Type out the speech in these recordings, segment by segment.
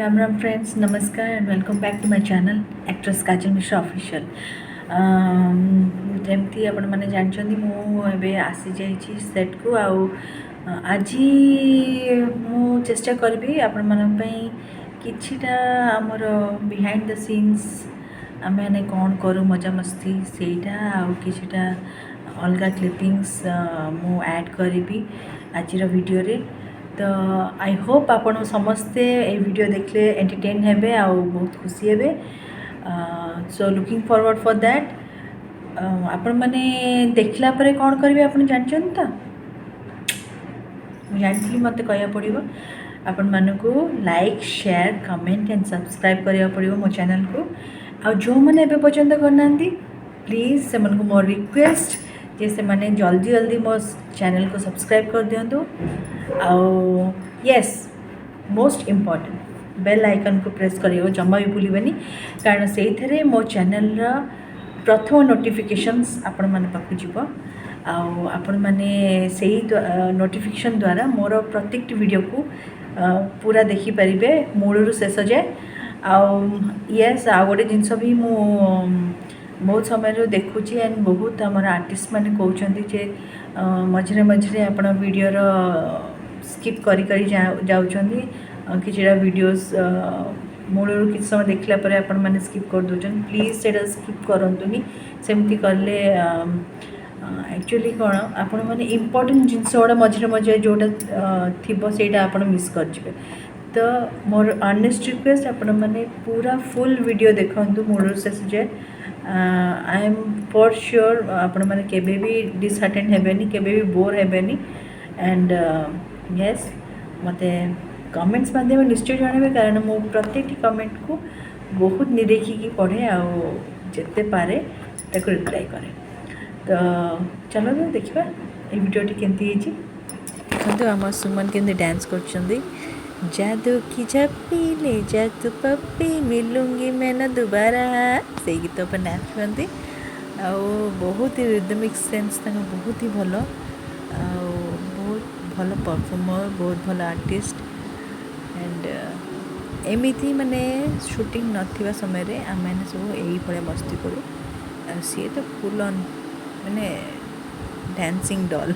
Ram Ram friends, नमस्कार and welcome back to my channel actress Kajal Mishra official. जमती आपण मैंने जानते मुझे आसी जाइए सेट को आज मु चेष्टा करी आपण मानी किछिटा आमर बिहाइंड द सीन्स आम मैंने कौन करूँ मजा मस्ती सेटा किछिटा अलग क्लिपिंग्स मु ऐड करी आज वीडियो रे। तो आई होप आपण समस्ते ये वीडियो देखले एंटरटेन हेबे आ बहुत खुशी हेबे। So looking forward for that. आपण माने देखला परे कौन करेंगे आपण जानछन तो जानती मत कह पड़ो आपण मानकू like share comment and subscribe करिया पड़ो मो चैनल को। आ जो मैंने एबे पर्यंत करना प्लीज़ से मन को मोर रिक्वेस्ट जे से माने जल्दी जल्दी मो चैनल को सब्सक्राइब कर दिंतु। Yes most important bell icon को प्रेस करियो जमा भी भूलिबेनी कारण से मो चैनल प्रथम नोटिफिकेशंस आपण माने पाखु जीवो आपण माने सेही नोटिफिकेशन द्वारा मोर प्रत्येक वीडियो को पूरा देखि परिबे मूलरू शेष जाए। यस आ गोटे जिनस भी मु बहुत समय देखुची एंड बहुत आम आर्टिस्ट मैंने कहते जे मझे मझे आप वीडियो स्किप करी करी जाउछंदी किछिटा वीडियोस मूलरू किछ समय देखला परे आपण माने स्किप कर दोछन। प्लीज सेटा स्किप करंतुनी सेमती करले एक्चुअली कौन आपण माने इम्पोर्टेंट जिनस गुड़ा मझे मझे जोटा थिबो सेटा आपण मिस कर जिवे। तो मोर अर्नेस्ट रिक्वेस्ट आपण माने पूरा फुल वीडियो देखंतु मूलरू शेष जाए। आई एम फॉर श्योर आपण माने केबे भी डिसहार्टेन हेबेनी केबे भी बोर हेबेनी एंड यस मते कमेंट्स माध्यम निश्चय जानवे कारण मु प्रत्येक कमेंट को बहुत निदेखिकी पढ़े आते पारे ताको रिप्लाई करे। तो चलो देखा ये वीडियोटी केमती देखो आम सुमन के डांस कर जादू की झप्पी ले जादू पप्पी मिलूंगी मैं न दोबारा से गीत पर नाचुंती आ बहुत ही रिदमिक सेंस बहुत ही भल बहुत भल परफॉर्मर बहुत भल आर्टिस्ट एंड एमती माने शूटिंग नथिबा समय रे आम मैंने सब यही भाया मस्ती करूँ सी तो फुल ऑन माने डांसिंग डॉल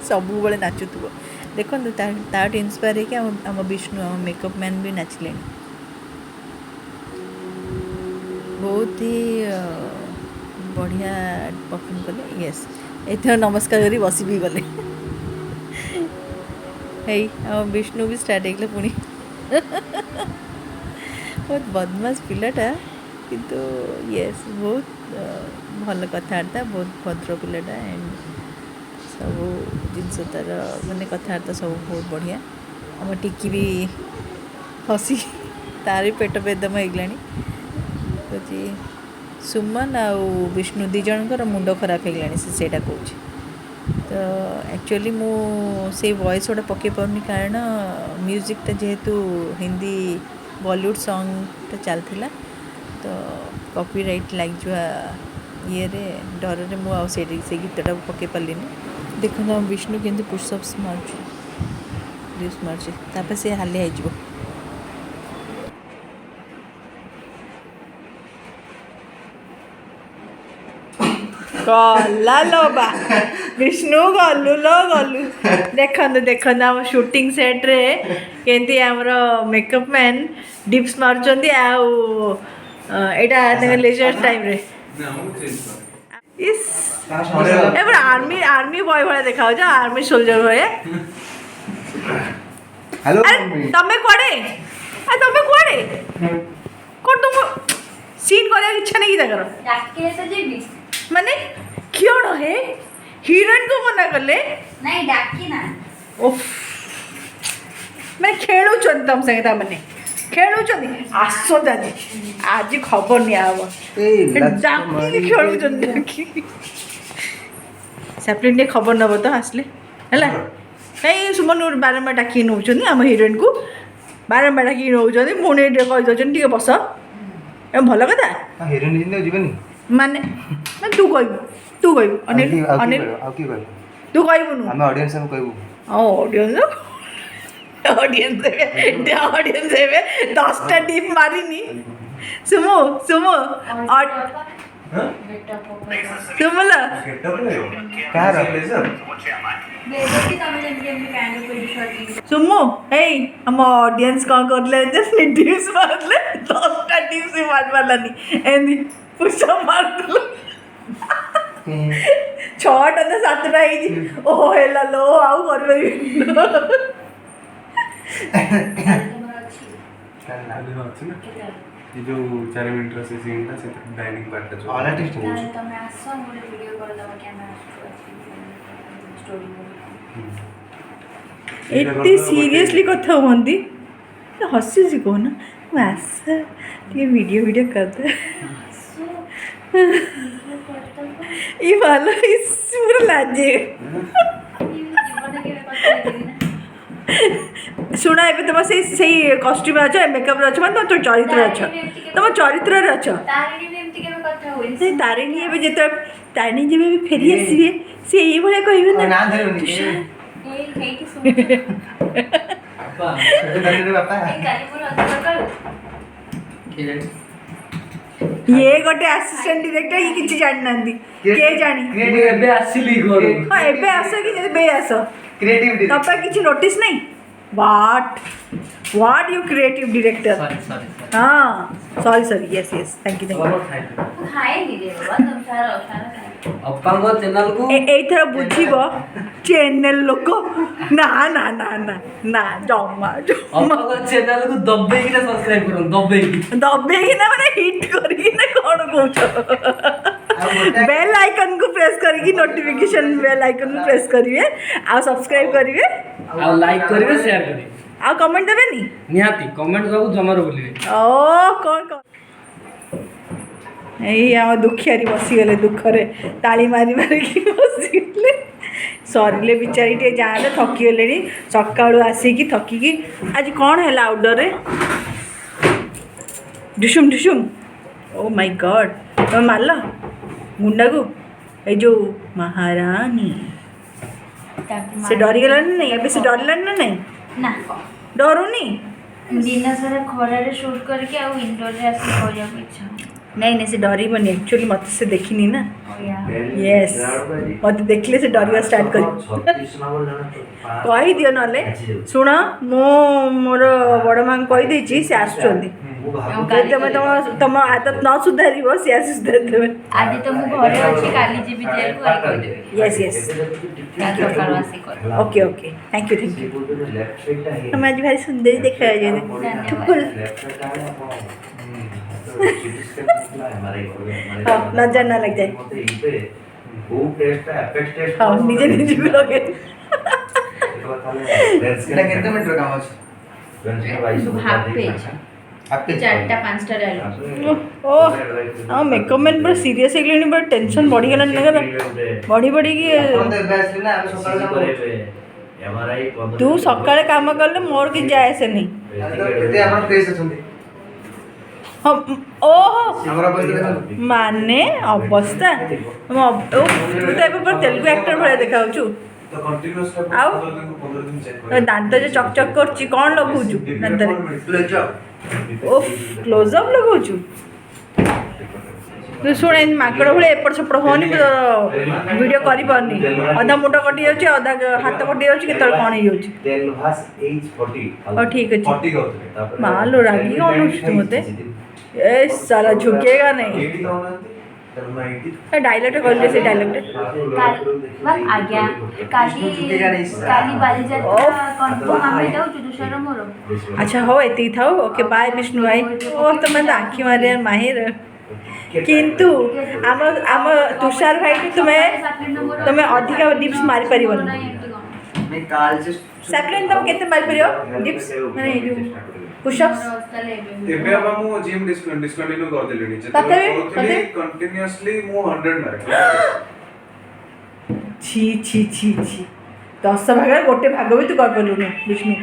सब बड़े नाचुव देखो ताठ इन्स्पायर है आम विष्णु आम मेकअप मैन भी नाचिले बहुत ही बढ़िया परफॉर्म कले। यस एथर नमस्कार करी बसी भी गले है आम विष्णु भी स्टार्ट हो पुणी बहुत बदमाश पिलाटा किंतु यस बहुत भल कथबार्ता बहुत भद्र पिलाटा एंड सब जिनस तार माने कथबार्ता सब बहुत बढ़िया। आम टिकी भी हसी तार पेट बेदम होगलानी कहे सुमन आ विष्णु दी जनकर मुंड खराब होगलानी सेटा कौच। तो एक्चुअली मु से वॉइस गुड़ा पकई पार्नी कारण म्यूजिकटा जेहेतु हिंदी बॉलीवुड सॉन्ग चलता तो कॉपीराइट लग जा ये डर रे मुझे से गीतटा पकई पार्ली। देखो हम विष्णु के पुशअप्स मार्च डिप्स मार्च तापर से हालिया हो गला लोबा विष्णु गलु लो गलु देखो देखो आम शूटिंग सेट रे केंती आमर मेकअप मैन डिप्स मारुचंदी एटा लेजर टाइम रे इस एबर आर्मी आर्मी बॉय भाया देखा हो आर्मी सोल्जर भाया। हेलो तमे कोडे तमे कोडे कोड तुम सीन करया इच्छा नहीं की करो डाके तो जेबी माने क्यों है हीरोइन को मना करले नहीं डाकी ना ओफ मैं खेलु चंद तम संगे ता माने खेलु चंद आसो दादी आज खबर नहीं आवा डाकी खेलु चंद डाकी सैप्लिन ने खबर नब तो आसले हैला नहीं सुमन बारंबार डाकी नौचंदी आम हीरोइन को बारंबार डाकी नौचंदी पुणी कही दौन टे बस ए भल कथा हीरोइन जीवनी माने तू कहबू अनिल अनिल तू कहबुनु हम ऑडियंस हम कहबू ऑडियंस ऑडियंस ଏବେ 10ଟା डिप मारिनी सुमो सुमो और सुमला सुमो हे हम ऑडियंस कौन करले जस्ट डिप्स मारले 10टा डिप्स मार वालानी एंदी पुशअप मारलो 6टा ना 7टा ही ओ हेला लो आउ करबे ये जो 4 मिनट से सीन था से डाइनिंग पार्ट था जो ऑल आर्टिस्ट ତମେ ଆସ ଗୋଟେ ଭିଡ଼ିଓ କରିଦେବ କ୍ୟାମେରା ଷ୍ଟୋରି एते सीरियसली कथा होंदी हसी सी कहो ना बस ये वीडियो कर दे ये वाला इस पूरा लाजे शुणा ए तुम से कॉस्ट्यूम अच्छे मेकअप अच्छे मतलब तुम चरित्र अच्छ तुम चरित्र अच्छ ତାରିଣୀ ବି ଏମିତି କେବେ କଥା ହୁଏନି तारिणी ए जिते तारिणी जब भी फेरी आसवे से ये भाया कहबे ना ना धरनी ଏଇ ହେଇକି ଶୁଣୁଛୁ बापा छोटे धरने बापा ଏଇ କାଲି ମୋର ଅଧିକ କରୁ ये गोटे असिस्टेंट डायरेक्टर ये किछि जानि नांदी के जानी क्रिएटिव ଏବେ ଆସିଲି ଘରୁ हां एबे आसो कि एबे आसो क्रिएटिविटी तब तक किछि नोटिस नहीं व्हाट यू क्रिएटिव डायरेक्टर ସରି ସରି हाँ सॉरी यस थैंक यू ମୁଁ ଖାଇବି ମୁଁ ଖାଏନି ରେ ବାବା ତମ ସାର ସାର ଖାଏ ଅପାଙ୍କ ଚ୍ୟାନେଲକୁ ଏଇଥର ବୁଝିବ ଚେନେଲ ଲୋକ ନା ନା ନା ନା ନା ଜମା ଜମା ଅପାଙ୍କ ଚ୍ୟାନେଲକୁ ଦବେଇକିନା ସବସ୍କ୍ରାଇବ କରନ୍ତୁ ଦବେଇକି ଦବେଇକିନା ମାନେ ହିଟ୍ କରିକିନା କ'ଣ କହୁଛ ବେଲ୍ ଆଇକନ୍ को प्रेस କରିକି ନୋଟିଫିକେସନ୍ ବେଲ୍ ଆଇକନ୍ को प्रेस କରିବେ ଆଉ ସବସ୍କ୍ରାଇବ କରିବେ ଆଉ ଲାଇକ୍ କରିବେ ସେୟାର କରିବେ ଆଉ କମେଣ୍ଟ ଦେବେନି ନିହାତି କମେଣ୍ଟ ସବୁ ଜମାରୁ ଭୁଲିବେ ଓ କ'ଣ ଏଇ ଆମ ଦୁଃଖିଆରି ବସିଗଲେ ଦୁଃଖରେ ତାଳି ମାରି ମାରିକି ବସିଗଲେ ସରିଲେ ବିଚାରି ଟିକେ ଯାଆନ୍ତେ ଥକିଗଲେଣି ସକାଳୁ ଆସିକି ଥକିକି ଆଜି କ'ଣ ହେଲା ଆଉଟଡୋରରେ ଢୁସୁମ୍ ଢୁସୁମ୍ ଓ ମାଇ ଗଡ୍ ତମେ ମାରିଲ ଗୁଣ୍ଡାକୁ ଏଇ ଯେଉଁ ମହାରାଣୀ ସେ ଡରିଗଲାଣି ନା ନାଇଁ ଏବେ ସେ ଡରିଲାଣି ନା ନାଇଁ ନା ଡରୁନି ଦିନ ସାରା ଖରାରେ ସୁଟ୍ କରିକି ଆଉ ଇନଡୋରରେ ଆସିକି କରିବାକୁ ଇଚ୍ଛା ନାଇଁ ନାଇଁ ସେ ଡରିବନି ଆକ୍ଚୁଆଲି ମୋତେ ସେ ଦେଖିନି ନା ହଉ ୟେସ୍ ମୋତେ ଦେଖିଲେ ସେ ଡରିବା ଷ୍ଟାର୍ଟ କରି କହିଦିଅ ନହେଲେ ଶୁଣ ମୁଁ ମୋର ବଡ଼ ମାଆଙ୍କୁ କହିଦେଇଛି ସେ ଆସୁଛନ୍ତି ଯଦି ତମେ ତମ ତମ ଆଦତ ନ ସୁଧାରିବ ସେ ଆସି ସୁଧାରି ଦେବେ ଆଜି ତ ମୁଁ ଘରେ ଅଛି କାଲି ଯିବି ଜେଲକୁ ଆଇ କହିଦେବି ୟେସ୍ ୟେସ୍ କାଲି ସକାଳୁ ଆସି କରିବି ଓକେ ଓକେ ଥ୍ୟାଙ୍କ ୟୁ ତମେ ଆଜି ଭାରି ସୁନ୍ଦରୀ ଦେଖାଯାଉଛି लज्जा ना लग जाए हाँ निजे निजे भी लगे এটা কেতে মিনিটৰ কাম আছে हाफ पेज আপনি 4टा 5टा डालो ओ हाँ मेकअप मैन पूरा सीरियस हो गई बड़ा टेंशन बढ़ी गला नगर बढ़ी बढ़ी की ଆପଣ ତ ଏବେ ଆସିଲେ ନା ଆମେ ସକାଳେ କାମ तू सकाळे काम करले मोर की जाए से नहीं କେତେ ଆପଣ ଫ୍ରେଶ ଅଛନ୍ତି हम ओहो ଆମର ବସିଲେ माने अवस्था हम तू तो एबे पर तेलुगु एक्टर भले देखाउछु तो कंटीन्यूअसली आओ। 15 दिन चेक तो दांत जो चक चक करछि कोन लगौछु दांत रे କ୍ଲୋଜ ओ क्लोज अप लगौछु तू सुन इन माकड़ भले एपट सेपट होनी वीडियो करि पारनी आधा मुंड कटि जाउछि आधा हाथ कटि जाउछि केतल कोन हे जाउछि तेलभास H40 ओ ठीक अछि 40 करते मालो रागी अनुष्ठ मते ए साला झुकेगा नहीं डायलॉग कहले से डायलॉग बस आ गया काली काली बालीजात्रा कंफर्म हमें जाऊ दुसरा मोर अच्छा हो एती थाओ ओके बाय विष्णु भाई ओ तुम आखि मारे माहिर किंतु आम आम तुषार भाई को तुम्हें अधिका डिप्स मारी परिबन मैं काल से सैपलिन तुम केते मारी परियो डिप्स माने जो पुशअप्स एबे अब मु जिम डिस्कंटिन्यू कर देलिनी तते कंटीन्यूअसली मु 100 मारे छी छी छी छी 10 भाग गोटे भाग भी तू कर पलु Vishnu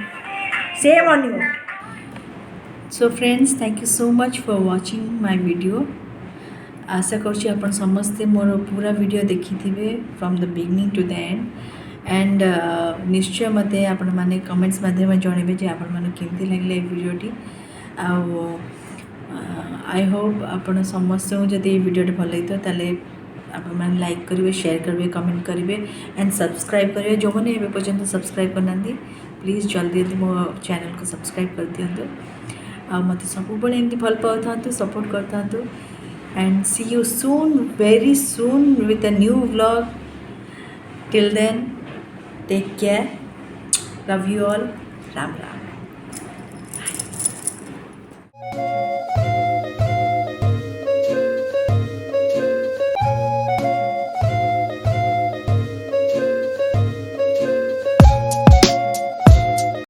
same on you so friends thank you so much for watching my video आशा करछि आपण समस्ते मोर पूरा वीडियो देखि थिबे from the beginning to the end and निश्चय मत आपण मैंने कमेंट्स माध्यम जनइबे जे आपण मैंने केमती लगे भिडियोटी आई होप आपण समस्त जदि भिडियोटी भल लगी ताले आपण मैंने लाइक करेंगे शेयर करेंगे कमेंट करेंगे एंड सब्सक्राइब करेंगे जो मैंने एवं पर्यटन सब्सक्राइब करना प्लीज़ जल्दी जल्दी मो चैनल को सब्सक्राइब कर दिंतु आ मत सब एमती भल पाऊ था सपोर्ट कर था and see you soon very soon with a new vlog till then take care love you all Ram Ram.